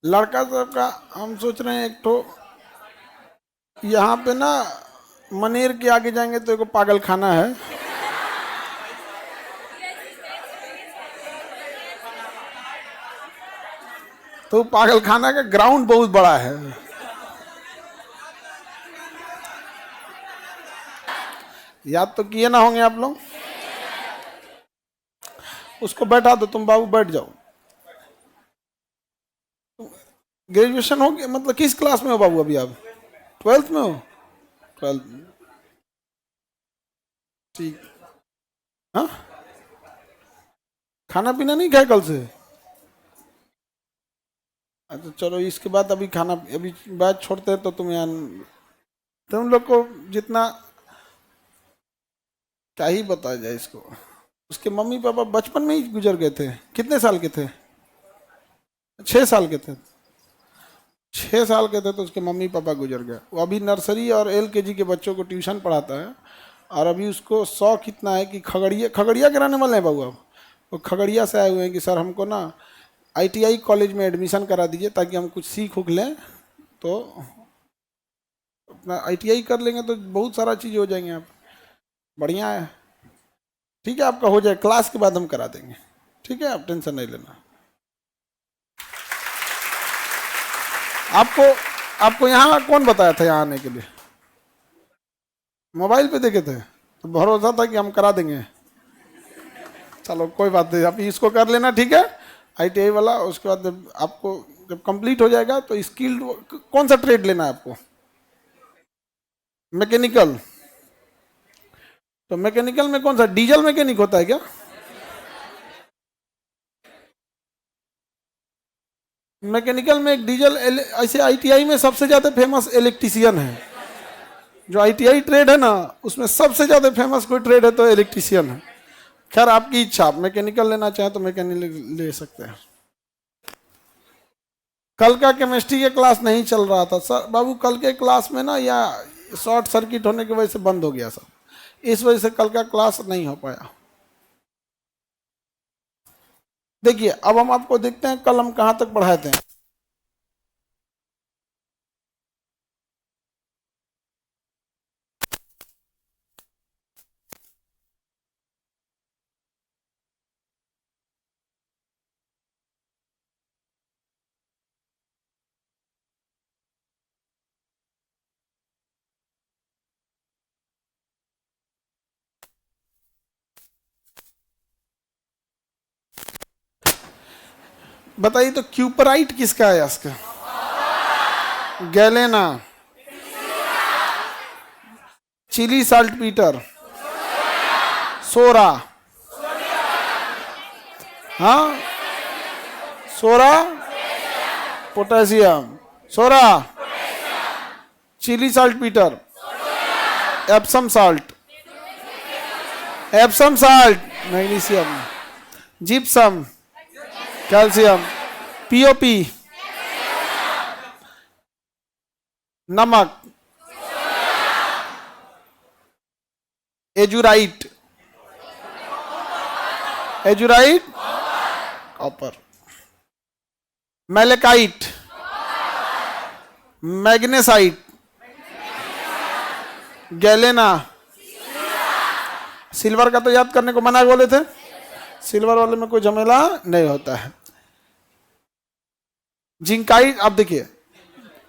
लड़का सबका हम सोच रहे हैं एक तो यहाँ पे ना मनेर के आगे जाएंगे तो एक पागल खाना है। तो पागल खाना का ग्राउंड बहुत बड़ा है। याद तो किए ना होंगे आप लोग। उसको बैठा दो, तुम बाबू बैठ जाओ। ग्रेजुएशन हो गया मतलब किस क्लास में हो बाबू अभी आप? 12th में हो? 12th। ठीक। हाँ, खाना पीना नहीं खाए कल से? अच्छा चलो, इसके बाद अभी खाना अभी बैच छोड़ते हैं तो तुम यहाँ तुम लोग को जितना क्या ही बताया जाए इसको। उसके मम्मी पापा बचपन में ही गुजर गए थे। कितने साल के थे? 6 साल के थे। 6 साल के थे तो उसके मम्मी पापा गुजर गए। वो अभी नर्सरी और LKG के बच्चों को ट्यूशन पढ़ाता है। और अभी उसको शौक इतना है कि खगड़िया खगड़िया के रहने वाले हैं बाबू आप। वो खगड़िया से आए हुए हैं कि सर हमको ना ITI कॉलेज में एडमिशन करा दीजिए ताकि हम कुछ सीख उख लें। तो अपना ITI कर लेंगे तो बहुत सारा चीज़ हो जाएंगे आप। बढ़िया है। ठीक है, आपका हो जाए, क्लास के बाद हम करा देंगे। ठीक है, आप टेंशन नहीं लेना। आपको आपको यहाँ कौन बताया था यहाँ आने के लिए? मोबाइल पे देखे थे तो भरोसा था कि हम करा देंगे। चलो कोई बात नहीं, अभी इसको कर लेना। ठीक है, ITI वाला। उसके बाद जब आपको जब कंप्लीट हो जाएगा तो स्किल्ड कौन सा ट्रेड लेना है आपको? मैकेनिकल। तो मैकेनिकल में कौन सा, डीजल मैकेनिक होता है क्या? मैकेनिकल में एक डीजल ऐसे ITI में सबसे ज्यादा फेमस इलेक्ट्रीशियन है। जो ITI ट्रेड है ना उसमें सबसे ज्यादा फेमस कोई ट्रेड है तो इलेक्ट्रीशियन है। खैर आपकी इच्छा, आप मैकेनिकल लेना चाहें तो मैकेनिकल ले सकते हैं। कल का केमिस्ट्री के क्लास नहीं चल रहा था सर बाबू। कल के क्लास में ना या शॉर्ट सर्किट होने की वजह से बंद हो गया सर। इस वजह से कल का क्लास नहीं हो पाया। देखिए अब हम आपको देखते हैं कल हम कहाँ तक पढ़ाए थे। बताइए तो क्यूपराइट किसका है इसका? गैलेना। Chile saltpetre. सोरा। हाँ, सोरा पोटेशियम। सोरा Chile saltpetre. Epsom salt. Epsom salt magnesium. Gypsum calcium. POP नमक। Azurite. Azurite copper. Malachite. Magnesite. Galena. Silver का तो याद करने को मना बोले थे। सिल्वर वाले में कोई झमेला नहीं होता है। जिंकाइट, अब देखिए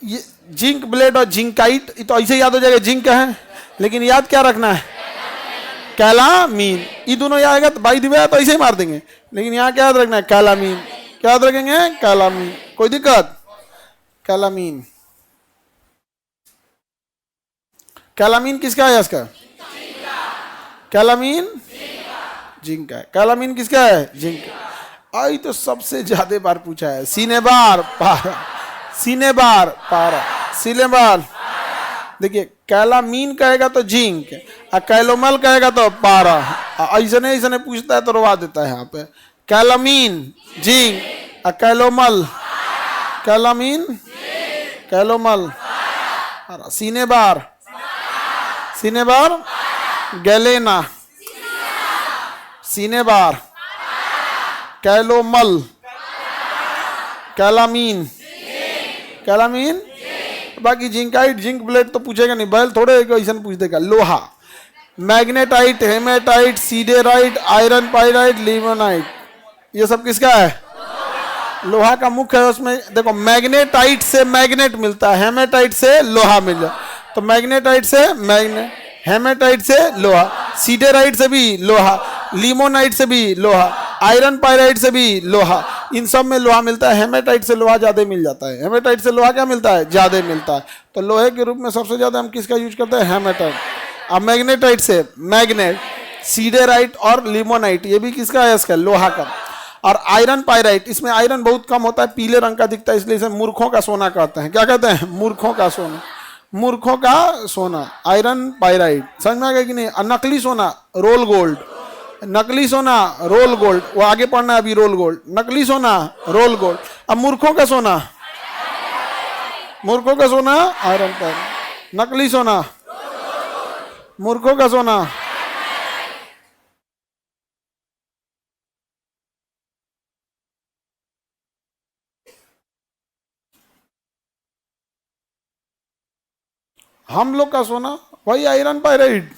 ये जिंक ब्लेड और जिंकाइट तो ऐसे याद हो जाएगा, जिंक है। लेकिन याद क्या रखना है? कैलामीन। ये दोनों याद आएगा तो बाई दिवे तो ऐसे ही मार देंगे। लेकिन यहाँ क्या याद रखना है? कैलामीन। क्या याद रखेंगे? कैलामीन। कोई दिक्कत? कैलामीन। कैलामीन किसका है? इसका कैलामीन जिंक है। कैलामीन किसका है? जिंक। आई तो सबसे ज्यादा बार पूछा है। सीनेबार पारा। सीनेबार पारा। सीनेबार। देखिए कैलामीन कहेगा तो जिंक और कैलोमल कहेगा तो पारा। ऐसे ऐसे पूछता है तो रोवा देता है यहाँ पे। कैलामीन जिंक और calomel. कैलामीन calomel cinnabar. Cinnabar galena. Cinnabar calomel कैलामीन कैलामीन, बाकी जिंकाइट, जिंक ब्लेड तो पूछेगा नहीं, बैल थोड़े क्वेश्चन पूछ देगा। लोहा, magnetite, hematite, siderite, iron pyrite, limonite, ये सब किसका है? लोहा का मुख्य है। उसमें देखो मैग्नेटाइट से मैग्नेट मिलता है, हेमेटाइट से लोहा मिल जाए, तो मैग्नेटाइट से मैग्नेट, हेमेटाइट से लोहा, सीडेराइट से भी लोहा, लिमोनाइट से भी लोहा, आयरन पाइराइट से भी लोहा, इन सब में लोहा मिलता है। हेमेटाइट से लोहा ज्यादा मिल जाता है। हेमेटाइट से लोहा क्या मिलता है? ज्यादा मिलता है। तो लोहे के रूप में सबसे ज्यादा हम किसका यूज करते हैं? हेमेटाइट। अब मैग्नेटाइट से मैग्नेट, सीडेराइट और लिमोनाइट, ये भी किसका है? इसका, लोहा का। और आयरन पाइराइट, इसमें आयरन बहुत कम होता है, पीले रंग का दिखता है, इसलिए इसे मूर्खों का सोना कहते हैं। क्या कहते हैं? मूर्खों का सोना, मूर्खों का सोना, आयरन पाइराइट। समझ में आ गया कि नहीं? नकली सोना रोल गोल्ड, नकली सोना रोल गोल्ड, वो आगे पढ़ना है अभी। रोल गोल्ड, नकली सोना रोल गोल्ड। अब मूर्खों का सोना, मूर्खों का सोना आयरन पाइराइट, नकली सोना, मूर्खों का सोना। हम लोग का सोना वही आयरन पाइराइट।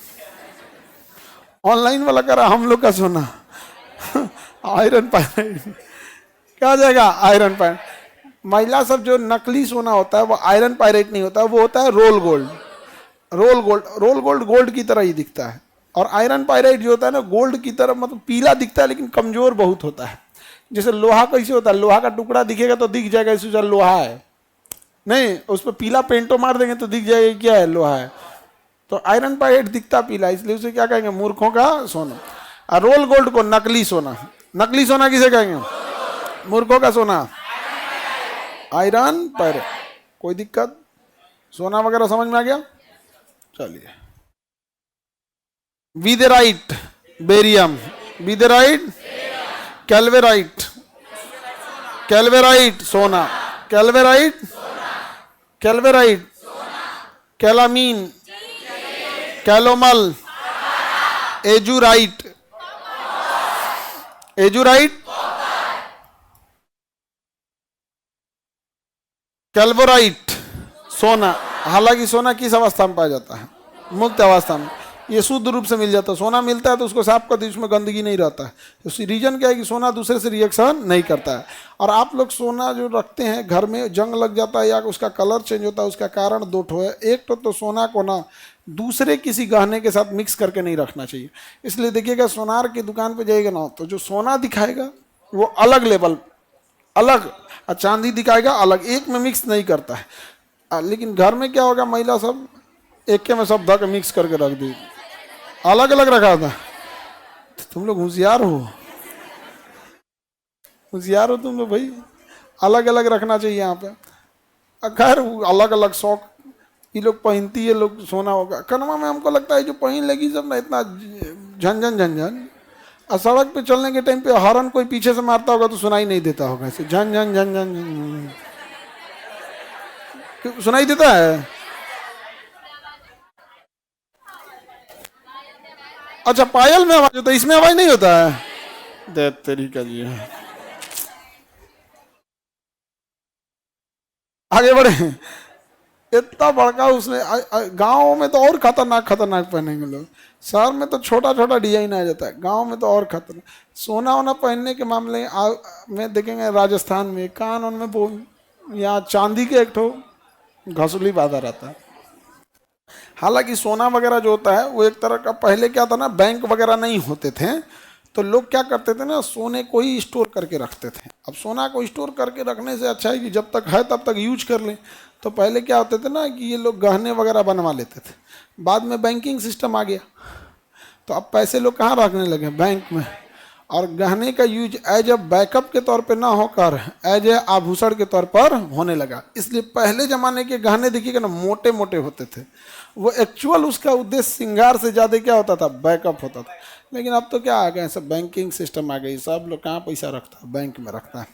ऑनलाइन वाला करा हम लोग का सोना आयरन पाइराइट, क्या जाएगा? Iron pyrite. महिला सब जो नकली सोना होता है वो आयरन पाइराइट नहीं होता, वो होता है roll gold. Roll gold, roll gold gold की तरह ही दिखता है। और आयरन पाइराइट जो होता है ना, गोल्ड की तरह, मतलब पीला दिखता है लेकिन कमजोर बहुत होता है। जैसे लोहा कैसे होता है? लोहा का टुकड़ा दिखेगा तो दिख जाएगा इसे लोहा है, नहीं उस पर पीला पेंटो मार देंगे तो दिख जाएगा क्या है? लोहा है। तो आयरन पाइराइट दिखता पीला, इसलिए उसे क्या कहेंगे? मूर्खों का सोना। और रोल गोल्ड को नकली सोना। नकली सोना किसे कहेंगे? मूर्खों का सोना, आयरन पाइराइट। कोई दिक्कत? सोना वगैरह समझ में आ गया? चलिए, वीदेराइट, बेरियम, वीदेराइट, कैल्वेराइट, कैल्वेराइट सोना, कैल्वेराइट, कैल्वेराइट, कैलामीन, कैलोमल, एजुराइट, एजुराइट, कैल्वोराइट सोना। हालांकि सोना किस अवस्था में पाया जाता है? मुक्त अवस्था में। ये शुद्ध रूप से मिल जाता है। सोना मिलता है तो उसको साफ कर दी, उसमें गंदगी नहीं रहता है। तो रीजन क्या है कि सोना दूसरे से रिएक्शन नहीं करता है। और आप लोग सोना जो रखते हैं घर में, जंग लग जाता है या उसका कलर चेंज होता है, उसका कारण दो ठो है। एक तो सोना को ना दूसरे किसी गहने के साथ मिक्स करके नहीं रखना चाहिए। इसलिए देखिएगा सोनार की दुकान पर जाइएगा ना, तो जो सोना दिखाएगा वो अलग लेवल, अलग, और चांदी दिखाएगा अलग, एक में मिक्स नहीं करता है। लेकिन घर में क्या होगा, महिला सब एक के में सब धक मिक्स करके रख दी, अलग अलग रखा था। तो तुम लोग होशियार हो, होशियार हो तुम लोग भाई। अलग अलग रखना चाहिए यहाँ पे। खैर अलग अलग शौक, ये लोग पहनती है लोग सोना होगा। कनमा में हमको लगता है जो पहन लेगी सब ना, इतना झंझन झंझन। और सड़क पे चलने के टाइम पे हॉर्न कोई पीछे से मारता होगा तो सुनाई नहीं देता होगा, ऐसे झन झन झन झन सुनाई देता है। अच्छा, पायल में आवाज होता है, इसमें आवाज नहीं होता है? दे तरीका जी। आगे बढ़े। इतना बड़का उसमें, गाँव में तो और खतरनाक खतरनाक पहनेंगे लोग। शहर में तो छोटा छोटा डिजाइन आ जाता है, गांव में तो और खतरनाक। सोना वोना पहनने के मामले में देखेंगे राजस्थान में, कान उनमें यहाँ चांदी के एक ठो घसुली बांधा रहता है। हालांकि सोना वगैरह जो होता है वो एक तरह का, पहले क्या था ना, बैंक वगैरह नहीं होते थे तो लोग क्या करते थे ना, सोने को ही स्टोर करके रखते थे। अब सोना को स्टोर करके रखने से अच्छा है कि जब तक है तब तक यूज कर लें। तो पहले क्या होते थे ना कि ये लोग गहने वगैरह बनवा लेते थे। बाद में बैंकिंग सिस्टम आ गया तो अब पैसे लोग कहाँ रखने लगे? बैंक में। और गहने का यूज एज ए बैकअप के तौर पे ना होकर एज ए आभूषण के तौर पर होने लगा। इसलिए पहले ज़माने के गहने देखिएगा ना, मोटे मोटे होते थे। वो एक्चुअल उसका उद्देश्य श्रृंगार से ज़्यादा क्या होता था? बैकअप होता था। लेकिन अब तो क्या आ गए, सब बैंकिंग सिस्टम आ गई, सब लोग कहाँ पैसा रखता है? बैंक में रखता है।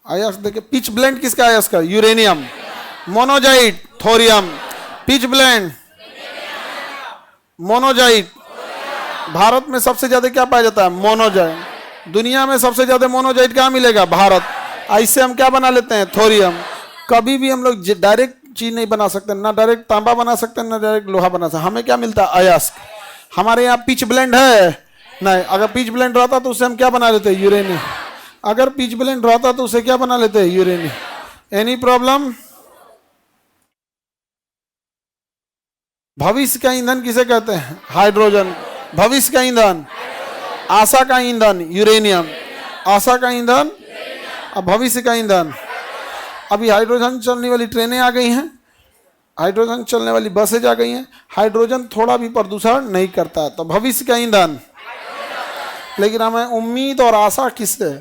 आयस देखिए, पिच ब्लेंड किसका आयस का? Uranium. Monazite, thorium. Pitch blend, monazite. Bharat में सबसे ज्यादा क्या पाया जाता है? मोनोजाइट। दुनिया में सबसे ज्यादा मोनोजाइट कहाँ मिलेगा? भारत। इससे हम क्या बना लेते हैं? थोरियम। कभी भी हम लोग डायरेक्ट चीज नहीं बना सकते, ना डायरेक्ट तांबा बना सकते, ना डायरेक्ट लोहा बना सकते। हमें क्या मिलता है? अयस्क। हमारे यहाँ पिच ब्लेंड है नहीं, अगर पिच ब्लेंड रहता तो उससे हम क्या बना लेते? यूरेनियम। अगर पिच ब्लेंड रहता तो उसे क्या बना लेते? यूरेनियम। Any problem? भविष्य का ईंधन किसे कहते हैं? हाइड्रोजन। भविष्य का ईंधन, आशा का ईंधन यूरेनियम, आशा का ईंधन। अब भविष्य का ईंधन, अभी हाइड्रोजन चलने वाली ट्रेनें आ गई हैं, हाइड्रोजन चलने वाली बसेज आ गई हैं, हाइड्रोजन थोड़ा भी प्रदूषण नहीं करता, तो भविष्य का ईंधन। लेकिन हमें उम्मीद और आशा किससे?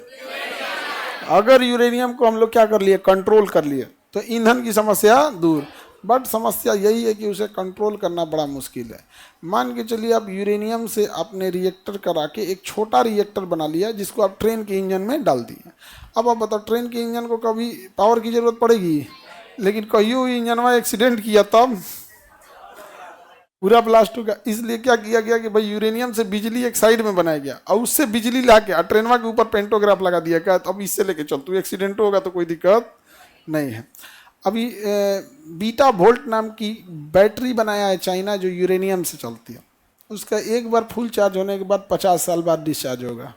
अगर यूरेनियम को हम लोग क्या कर लिए? कंट्रोल कर लिए, तो ईंधन की समस्या दूर। बट समस्या यही है कि उसे कंट्रोल करना बड़ा मुश्किल है। मान के चलिए आप यूरेनियम से आपने रिएक्टर करा के एक छोटा रिएक्टर बना लिया, जिसको आप ट्रेन के इंजन में डाल दिए। अब आप बताओ, ट्रेन के इंजन को कभी पावर की जरूरत पड़ेगी? लेकिन कहियो इंजन में एक्सीडेंट किया तब पूरा ब्लास्ट होगा। इसलिए क्या किया गया कि भाई यूरेनियम से बिजली एक साइड में बनाया गया, और उससे बिजली ला के ट्रेनवा के ऊपर पेंटोग्राफ लगा दिया गया। अब इससे लेके चल, तू एक्सीडेंट होगा तो कोई दिक्कत नहीं है। अभी बीटा वोल्ट नाम की बैटरी बनाया है चाइना, जो यूरेनियम से चलती है। उसका एक बार फुल चार्ज होने के बाद 50 साल बाद डिस्चार्ज होगा।